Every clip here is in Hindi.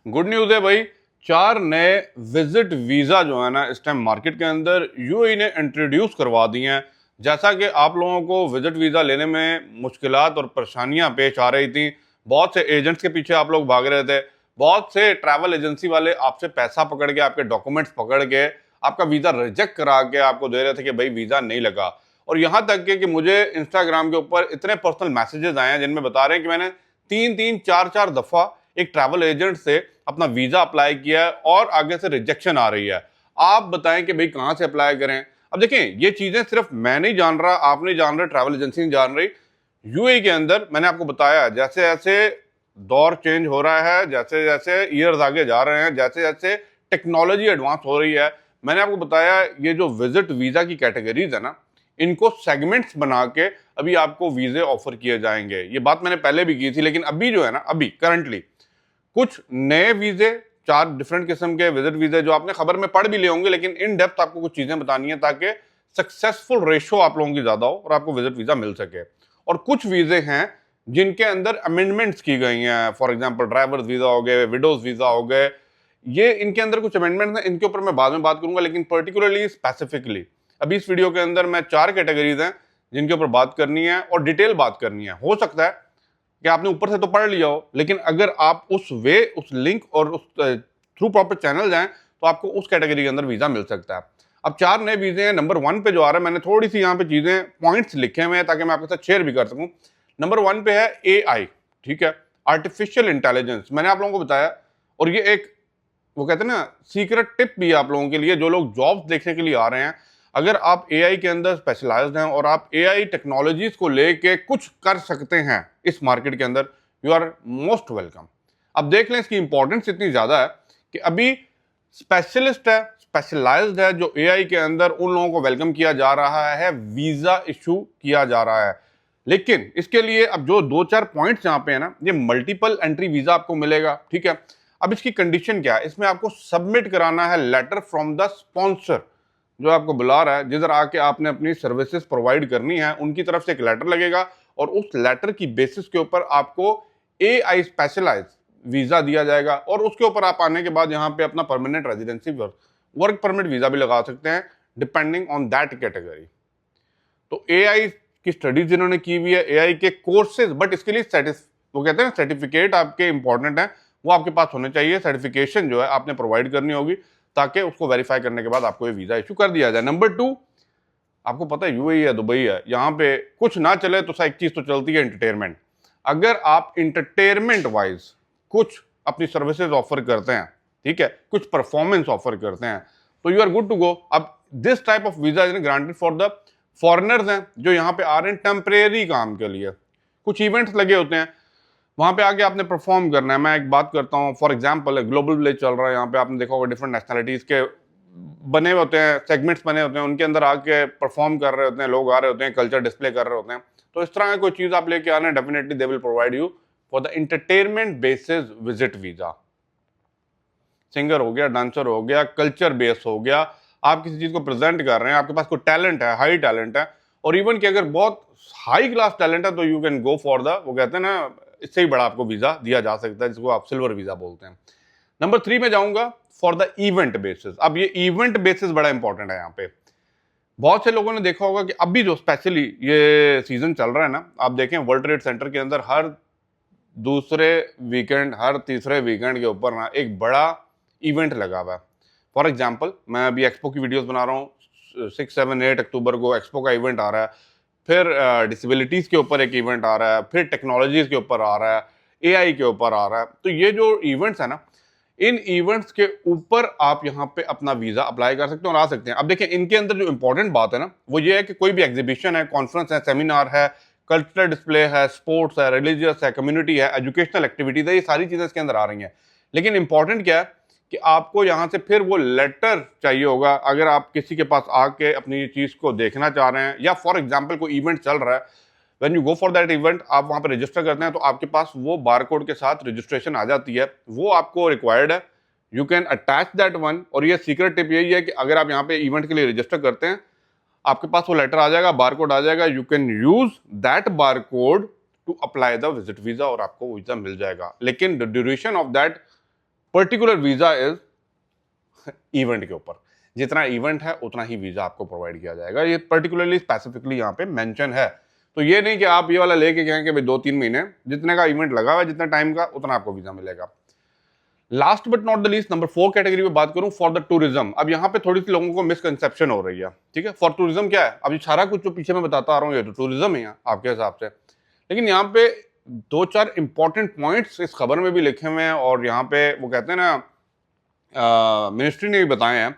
गुड न्यूज़ है भाई। 4 नए विजिट वीज़ा जो है ना इस टाइम मार्केट के अंदर यूएई ने इंट्रोड्यूस करवा दिए हैं। जैसा कि आप लोगों को विजिट वीज़ा लेने में मुश्किलात और परेशानियां पेश आ रही थी, बहुत से एजेंट्स के पीछे आप लोग भाग रहे थे, बहुत से ट्रैवल एजेंसी वाले आपसे पैसा पकड़ के, आपके डॉक्यूमेंट्स पकड़ के आपका वीज़ा रिजेक्ट करा के आपको दे रहे थे कि भाई वीज़ा नहीं लगा। और यहाँ तक कि मुझे इंस्टाग्राम के ऊपर इतने पर्सनल मैसेजेस आए हैं जिनमें बता रहे हैं कि मैंने 3-3 4-4 दफ़ा एक ट्रैवल एजेंट से अपना वीजा अप्लाई किया है और आगे से रिजेक्शन आ रही है। आप बताएं कि भाई कहां से अप्लाई करें। अब देखें, ये चीजें सिर्फ मैं नहीं जान रहा, आप नहीं जान रहे, ट्रैवल एजेंसी नहीं जान रही। यूएई के अंदर मैंने आपको बताया, जैसे जैसे दौर चेंज हो रहा है, जैसे जैसे ईयर्स आगे जा रहे हैं, जैसे जैसे टेक्नोलॉजी एडवांस हो रही है, मैंने आपको बताया ये जो विजिट वीजा की कैटेगरीज है ना, इनको सेगमेंट्स बना के अभी आपको वीजे ऑफर किए जाएंगे। ये बात मैंने पहले भी की थी, लेकिन अभी जो है ना, अभी करंटली कुछ नए वीजे, 4 डिफरेंट किस्म के विजिट वीजे जो आपने खबर में पढ़ भी लिए होंगे, लेकिन इन डेप्थ आपको कुछ चीजें बतानी है ताकि सक्सेसफुल रेशो आप लोगों की ज्यादा हो और आपको विजिट वीजा मिल सके। और कुछ वीजे हैं जिनके अंदर अमेंडमेंट्स की गई हैं, फॉर एग्जांपल ड्राइवर्स वीजा हो गए, विडोज वीजा हो गए, ये इनके अंदर कुछ अमेंडमेंट्स हैं, इनके ऊपर मैं बाद में बात करूंगा। लेकिन पर्टिकुलरली स्पेसिफिकली अभी इस वीडियो के अंदर मैं 4 कैटेगरीज हैं जिनके ऊपर बात करनी है और डिटेल बात करनी है। हो सकता है कि आपने ऊपर से तो पढ़ लिया हो, लेकिन अगर आप उस लिंक और उस थ्रू प्रॉपर चैनल जाएं तो आपको उस कैटेगरी के अंदर वीजा मिल सकता है। अब 4 नए वीजे हैं। नंबर 1 पे जो आ रहा है, मैंने थोड़ी सी यहाँ पे चीजें पॉइंट्स लिखे हुए हैं ताकि मैं आपके साथ शेयर भी कर सकूं। नंबर 1 पे है एआई, ठीक है, आर्टिफिशियल इंटेलिजेंस। मैंने आप लोगों को बताया, और ये एक, वो कहते हैं ना, सीक्रेट टिप भी है आप लोगों के लिए जो लोग जॉब्स देखने के लिए आ रहे हैं। अगर आप एआई के अंदर स्पेशलाइज्ड हैं और आप एआई टेक्नोलॉजीज को लेके कुछ कर सकते हैं इस मार्केट के अंदर, यू आर मोस्ट वेलकम। अब देख लें, इसकी इंपॉर्टेंस इतनी ज्यादा है कि अभी स्पेशलिस्ट है, स्पेशलाइज्ड है जो एआई के अंदर, उन लोगों को वेलकम किया जा रहा है, वीजा इशू किया जा रहा है। लेकिन इसके लिए अब जो 2-4 पॉइंट्स यहाँ पे है ना, ये मल्टीपल एंट्री वीजा आपको मिलेगा, ठीक है। अब इसकी कंडीशन क्या है, इसमें आपको सबमिट कराना है लेटर फ्रॉम द स्पॉन्सर जो आपको बुला रहा है, जिधर आके आपने अपनी सर्विसेज प्रोवाइड करनी है, उनकी तरफ से एक लेटर लगेगा और उस लेटर की बेसिस के ऊपर आपको एआई स्पेशलाइज वीजा दिया जाएगा। और उसके ऊपर आप आने के बाद यहाँ पे अपना permanent residency work permit visa भी लगा सकते हैं, डिपेंडिंग ऑन दैट कैटेगरी। तो एआई की स्टडीज जिन्होंने की हुई है, एआई के कोर्सेज, बट इसके लिए वो कहते हैं सर्टिफिकेट आपके इंपॉर्टेंट है, वो आपके पास होने चाहिए। सर्टिफिकेशन जो है आपने प्रोवाइड करनी होगी ताकि उसको वेरीफाई करने के बाद आपको ये वीजा इशू कर दिया जाए। नंबर 2, आपको पता है यूएई है, दुबई है, यहाँ पे कुछ ना चले तो एक चीज तो चलती है, एंटरटेनमेंट। अगर आप इंटरटेनमेंट वाइज कुछ अपनी सर्विसेज ऑफर करते हैं, ठीक है, कुछ परफॉर्मेंस ऑफर करते हैं, तो you are good to go. अब this type of visa is granted for the foreigners हैं जो यहाँ पे आ रहे हैं टेम्परेरी काम के लिए। कुछ इवेंट्स लगे होते हैं, वहां पे आके आपने परफॉर्म करना है। मैं एक बात करता हूँ, फॉर एग्जांपल ग्लोबल विलेज चल रहा है, यहाँ पे आपने देखा होगा डिफरेंट नेशनलिटीज के बने होते हैं, सेगमेंट्स बने होते हैं, उनके अंदर आके परफॉर्म कर रहे होते हैं, लोग आ रहे होते हैं, कल्चर डिस्प्ले कर रहे होते हैं। तो इस तरह की कोई चीज आप लेके आ रहे हैं, definitely they will provide you for the entertainment basis visit visa. Singer हो गया, डांसर हो गया, कल्चर बेस हो गया, आप किसी चीज को प्रेजेंट कर रहे हैं, आपके पास कोई टैलेंट है, हाई टैलेंट है, और इवन कि अगर बहुत हाई क्लास टैलेंट है तो you can go for the, वो कहते हैं ना, इससे ही बड़ा आपको वीजा दिया जा सकता है, जिसको आप सिल्वर वीजा बोलते हैं। नंबर 3 में जाऊंगा, फॉर द इवेंट बेसिस। अब ये इवेंट बेसिस बड़ा इंपॉर्टेंट है। यहाँ पे बहुत से लोगों ने देखा होगा कि अभी जो स्पेशली ये सीजन चल रहा है ना, आप देखें वर्ल्ड ट्रेड सेंटर के अंदर हर दूसरे वीकेंड, हर तीसरे वीकेंड के ऊपर ना एक बड़ा इवेंट लगा हुआ है। फॉर एग्जाम्पल, मैं अभी एक्सपो की वीडियोस बना रहा हूँ, 6, 7, 8 अक्टूबर को एक्सपो का इवेंट आ रहा है, फिर डिसेबिलिटीज के ऊपर एक इवेंट आ रहा है, फिर टेक्नोलॉजीज के ऊपर आ रहा है, एआई के ऊपर आ रहा है। तो ये जो इवेंट्स है ना, इन इवेंट्स के ऊपर आप यहाँ पे अपना वीजा अप्लाई कर सकते हैं और आ सकते हैं। अब देखिए, इनके अंदर जो इंपॉर्टेंट बात है ना, वो ये है कि कोई भी एग्जीबिशन है, कॉन्फ्रेंस है, सेमिनार है, कल्चरल डिस्प्ले है, स्पोर्ट्स है, रिलीजियस है, कम्युनिटी है, एजुकेशनल एक्टिविटीज है, ये सारी चीजें इसके अंदर आ रही हैं। लेकिन इंपॉर्टेंट क्या है कि आपको यहाँ से फिर वो लेटर चाहिए होगा अगर आप किसी के पास आके अपनी चीज को देखना चाह रहे हैं, या फॉर एग्जाम्पल कोई इवेंट चल रहा है, when you go for that event, आप वहां पर रजिस्टर करते हैं तो आपके पास वो बारकोड के साथ रजिस्ट्रेशन आ जाती है, वो आपको रिक्वायर्ड है, you can attach that one. और ये सीक्रेट टिप यही है कि अगर आप यहाँ पे इवेंट के लिए रजिस्टर करते हैं, आपके पास वो लेटर आ जाएगा, बारकोड आ जाएगा, you can use that barcode to apply the visit visa और आपको वीजा मिल जाएगा। लेकिन the duration of that particular visa is event के ऊपर, जितना इवेंट है उतना ही वीजा आपको प्रोवाइड किया जाएगा। ये पर्टिकुलरली स्पेसिफिकली यहाँ पे मेंशन है। तो ये नहीं कि आप ये वाला लेके कहें कि भाई 2-3 महीने जितने का इवेंट लगा हुआ है, जितने टाइम का, उतना आपको वीजा मिलेगा। Last but not the least, number 4 category में बात करूं, फॉर द टूरिज्म। अब यहाँ पे थोड़ी सी लोगों को मिसकंसेप्शन हो रही है, ठीक है। फॉर टूरिज्म क्या है, अभी सारा कुछ जो पीछे मैं बताता आ रहा हूँ ये तो टूरिज्म ही है आपके हिसाब से, लेकिन यहाँ पे 2-4 इंपॉर्टेंट पॉइंट्स इस खबर में भी लिखे हुए हैं और यहाँ पे वो कहते हैं ना, मिनिस्ट्री ने भी बताए हैं,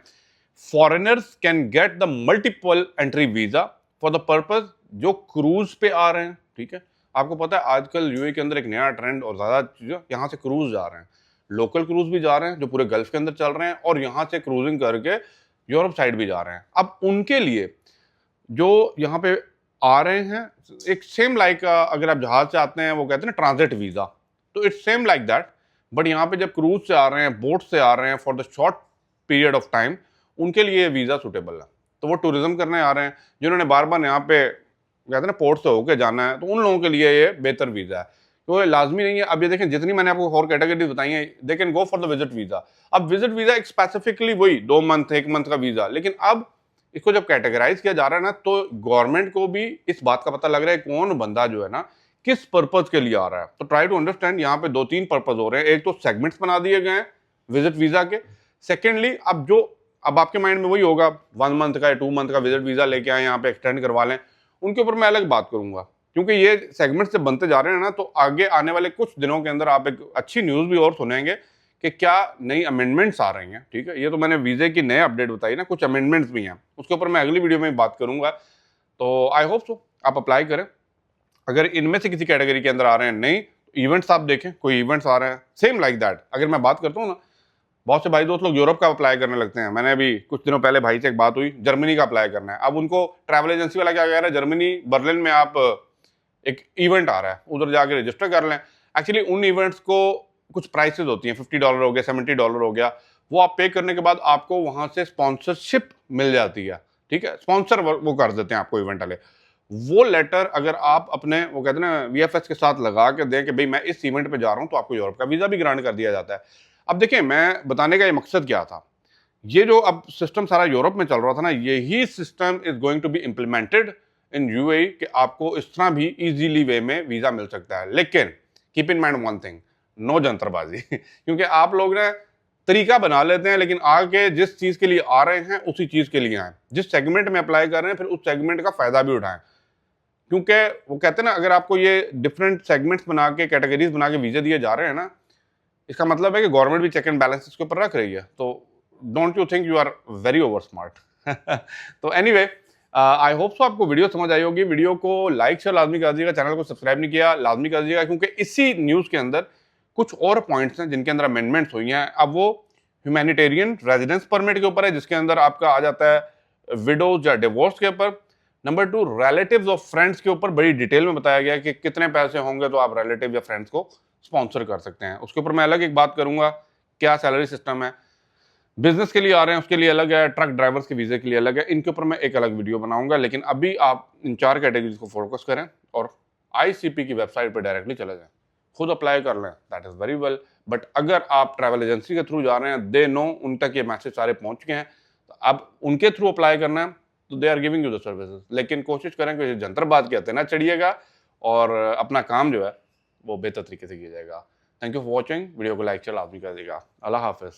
foreigners can get the multiple entry visa for the purpose, जो क्रूज पे आ रहे हैं, ठीक है। आपको पता है आजकल यूएई के अंदर एक नया ट्रेंड और ज्यादा चीजें, यहाँ से क्रूज जा रहे हैं, लोकल क्रूज भी जा रहे हैं जो पूरे गल्फ के अंदर चल रहे हैं, और यहाँ से क्रूजिंग करके यूरोप साइड भी जा रहे हैं। अब उनके लिए जो यहाँ पे आ रहे हैं, एक सेम लाइक अगर आप जहाज से आते हैं वो कहते हैं ना ट्रांजिट वीजा, तो it's same like that, but यहाँ पे जब क्रूज से आ रहे हैं, बोट से आ रहे हैं for the short period of time, उनके लिए वीजा सुटेबल है। तो वो टूरिज्म करने आ रहे हैं, जिन्होंने बार बार यहाँ पे कहते हैं ना पोर्ट से होकर जाना है, तो उन लोगों के लिए ये बेहतर वीजा है। तो ये लाजमी नहीं है। अब ये देखें, जितनी मैंने आपको और कैटेगरीज बताई हैं, they can go for the visit visa. अब विजिट वीजा एक स्पेसिफिकली वही 2 मंथ 1 मंथ का वीजा, लेकिन अब इसको जब कैटेगराइज किया जा रहा है ना, तो गवर्नमेंट को भी इस बात का पता लग रहा है कौन बंदा जो है ना किस पर्पज के लिए आ रहा है। तो ट्राई टू अंडरस्टैंड, यहाँ पे 2-3 पर्पज हो रहे हैं। एक तो सेगमेंट्स बना दिए गए हैं विजिट वीजा के। सेकेंडली, अब आपके माइंड में वही होगा 1 मंथ का या 2 मंथ का विजिट वीजा लेके आए, यहाँ पे एक्सटेंड करवा लें, उनके ऊपर मैं अलग बात करूंगा, क्योंकि ये सेगमेंट्स जब बनते जा रहे हैं ना, तो आगे आने वाले कुछ दिनों के अंदर आप एक अच्छी न्यूज भी और सुनेंगे कि क्या नई अमेंडमेंट्स आ रही हैं, ठीक है। ये तो मैंने वीजे की नए अपडेट बताई ना, कुछ अमेंडमेंट्स भी हैं, उसके ऊपर मैं अगली वीडियो में बात करूंगा। तो आई होप सो आप अप्लाई करें। अगर इनमें से किसी कैटेगरी के अंदर आ रहे हैं, नहीं इवेंट्स आप देखें, कोई इवेंट्स आ रहे हैं सेम लाइक दैट। अगर मैं बात करता हूँ ना, बहुत से भाई दोस्त लोग यूरोप का अप्लाई करने लगते हैं। मैंने अभी कुछ दिनों पहले भाई से एक बात हुई, जर्मनी का अप्लाई करना है। अब उनको ट्रैवल एजेंसी वाला क्या कह रहा है, जर्मनी बर्लिन में आप एक इवेंट आ रहा है, उधर जाके रजिस्टर कर लें। एक्चुअली उन इवेंट्स को कुछ प्राइसेस होती हैं, $50 हो गया, $70 हो गया, वो आप पे करने के बाद आपको वहां से स्पॉन्सरशिप मिल जाती है, ठीक है। स्पॉन्सर वो कर देते हैं आपको इवेंट वाले। वो लेटर अगर आप अपने वो कहते हैं ना वीएफएस के साथ लगा के दें कि भाई मैं इस इवेंट पे जा रहा हूं, तो आपको यूरोप का वीजा भी ग्रांट कर दिया जाता है। अब देखिए, मैं बताने का ये मकसद क्या था, ये जो अब सिस्टम सारा यूरोप में चल रहा था ना, यही system is going to be implemented in UAE, कि आपको इस तरह भी इजीली वे में वीजा मिल सकता है। लेकिन keep in mind one thing, no जंतरबाजी क्योंकि आप लोग ना तरीका बना लेते हैं, लेकिन आगे जिस चीज के लिए आ रहे हैं उसी चीज के लिए आए, जिस सेगमेंट में अप्लाई कर रहे हैं फिर उस सेगमेंट का फायदा भी उठाएं। क्योंकि वो कहते हैं ना, अगर आपको ये डिफरेंट सेगमेंट्स बना के, कैटेगरीज बना के वीजा दिए जा रहे हैं ना, इसका मतलब है कि गवर्नमेंट भी चेक एंड बैलेंस इसके ऊपर रख रही है। तो don't you think you are very over smart. तो एनीवे, आई होप सो आपको वीडियो समझ आई होगी। वीडियो को लाइक शेयर लाजमी कर दीजिएगा, चैनल को सब्सक्राइब नहीं किया लाजमी कर दीजिएगा, क्योंकि इसी न्यूज के अंदर कुछ और पॉइंट्स हैं जिनके अंदर अमेंडमेंट्स हुई हैं। अब वो ह्यूमैनिटेरियन रेजिडेंस परमिट के ऊपर है, जिसके अंदर आपका आ जाता है विडोज या डिवोर्स के ऊपर। नंबर 2, रिलेटिव्स और फ्रेंड्स के ऊपर बड़ी डिटेल में बताया गया कि कितने पैसे होंगे तो आप रिलेटिव या फ्रेंड्स को स्पॉन्सर कर सकते हैं। उसके ऊपर मैं अलग एक बात करूंगा, क्या सैलरी सिस्टम है, बिजनेस के लिए आ रहे हैं उसके लिए अलग है, ट्रक ड्राइवर्स के वीजे के लिए अलग है, इनके ऊपर मैं एक अलग वीडियो बनाऊंगा। लेकिन अभी आप इन 4 कैटेगरीज को फोकस करें और आईसीपी की वेबसाइट पर डायरेक्टली चले जाएं, खुद अप्लाई कर लें, that is very well. But अगर आप ट्रैवल एजेंसी के थ्रू जा रहे हैं, दे नो, उन तक ये मैसेज सारे पहुंच गए हैं, तो अब उनके थ्रू अप्लाई करना है, तो they are giving you the services. लेकिन कोशिश करें कि जंतरबाज कहते हैं ना, चढ़िएगा और अपना काम जो है वो बेहतर तरीके से किया जाएगा। Thank you for watching. Video को लाइक शेयर लाजमी कर देगा। अल्लाह हाफिज़।